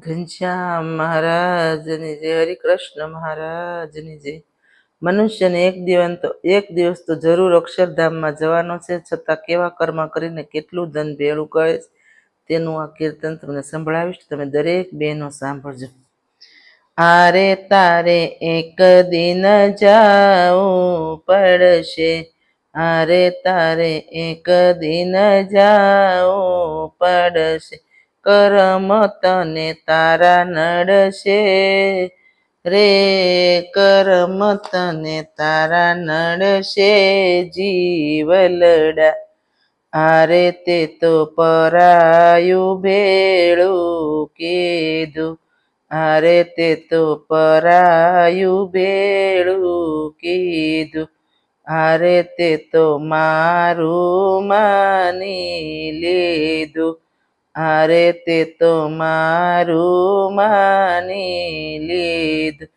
ઘનશ્યામ મહારાજની જય, હરિકૃષ્ણ મહારાજની જય. મનુષ્યને એક દિવસ તો જરૂર અક્ષરધામમાં જવાનો છે, છતાં કેવા કર્મ કરીને કેટલું ધન ભેળું કરે છે તેનું આ કીર્તન તમને સંભળાવીશ. તમે દરેક બહેનો સાંભળજો. આરે તારે એક દિન જાવું પડશે, આરે તારે એક દિન જાવું પડશે, કરમ તને તારા નડશે રે, કરમ તને તારા નડશે જીવલડા. આરે તે તો પરાયું ભેળું કીધું, આરે તે તો પરાયું ભેળું કીધું, આરે તે તો મારું માની લીધું, આરે તે તો મારું માની લીધું.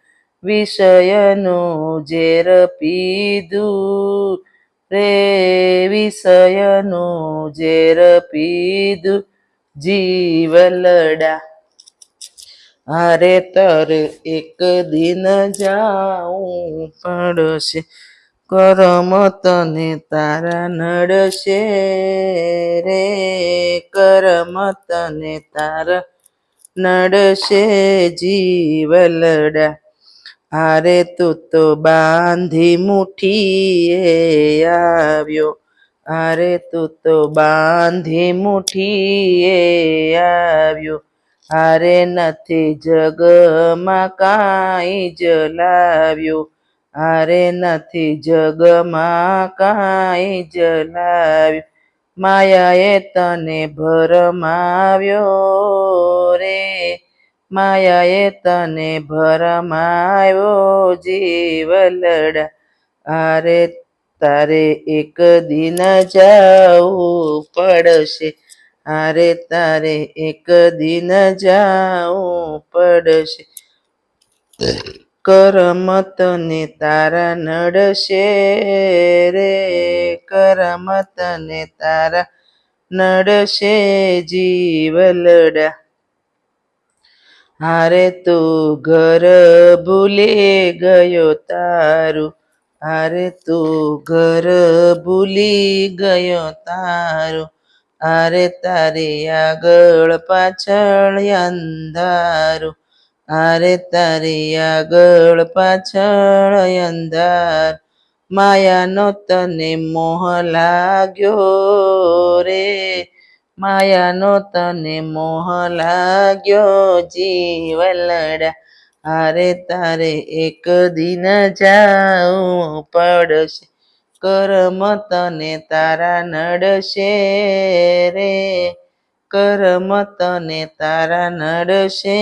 વિષયનું ઝેર પીધું રે, વિષયનું ઝેર પીધું જીવલડા. આરે તારે એક દિન જાવું પડશે, કરમ તને તારા નડશે રે, કરમ તને તારા નડશે જીવલડા. આરે તું તો બાંધી મુઠ્ઠીએ આવ્યો, આરે તું તો બાંધી મુઠ્ઠીએ આવ્યો, આરે નથી જગમાં કાંઈ જ લાવ્યો, આરે નથી જગમાં કાંઈ જ લાવ્યો. માયાએ તને ભરમાવ્યો રે, માયાએ તને ભરમાવ્યો જીવલડા. આરે તારે એક દિન જાવું પડશે, આરે તારે એક દિન જાવું પડશે, કરમ તને તારા નડશે રે, કરમ તને તારા નડશે જીવલડા. આરે તું ઘર ભૂલી ગયો તારું, આરે તું ઘર ભૂલી ગયો તારું, આરે તારી આગળ પાછળ અંધારું, આરે તારી આગળ પાછળ અંધાર. માયાનો તને મોહ લાગ્યો રે, માયાનો તને મોહ લાગ્યો જીવલડા. આરે તારે એક દિન જાવું પડશે, કરમ તને તારા નડશે રે, કરમ તને તારા નડશે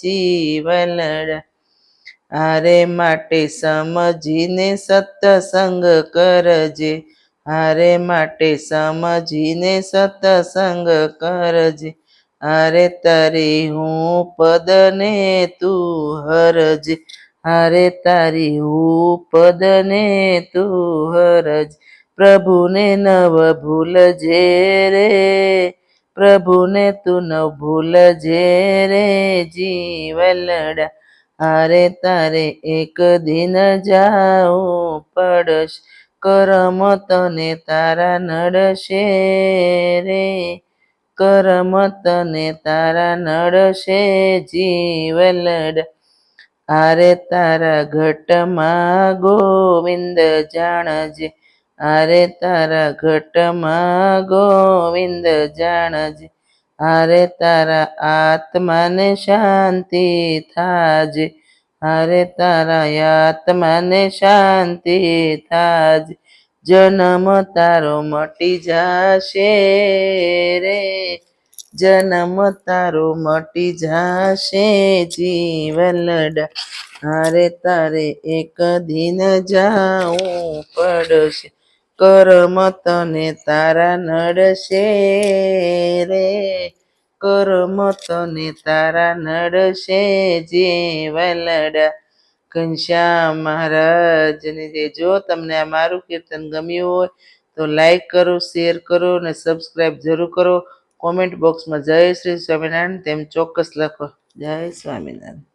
જીવલડા. આરે માટે સમજીને સત્સંગ કરજે, આરે માટે સમજીને સત્સંગ કરજે, આરે તારી હું પદને તું હરજે, આરે તારી હું પદને તું હરજે. પ્રભુને નવ ભૂલજે રે, પ્રભુને તું ન ભૂલજે રે જીવલડા. આરે તારે એક દિન જાવું પડશે, કરમ તને તારા નડશે રે, કરમ તને તારા નડશે જીવલડા. આરે તારા ઘટમાં ગોવિંદ જાણજે, આરે તારા ઘટમાં ગોવિંદ જાણજે, આરે તારા આત્માને શાંતિ થાજે, આરે તારા આત્માને શાંતિ થાજે. જન્મ તારો મટી જાશે રે, જન્મ તારો મટી જાશે જીવલડા. આરે તારે એક દિન જાવું પડશે, કરમ તને તારા નડશે રે, કરમ તને તારા નડશે જીવલડા. ઘનશ્યામ મહારાજની જય. જો તમને આ મારું કીર્તન ગમ્યું હોય તો લાઈક કરો, શેર કરો અને સબસ્ક્રાઈબ જરૂર કરો. કોમેન્ટ બોક્સમાં જય શ્રી સ્વામિનારાયણ તેમ ચોક્કસ લખો. જય સ્વામિનારાયણ.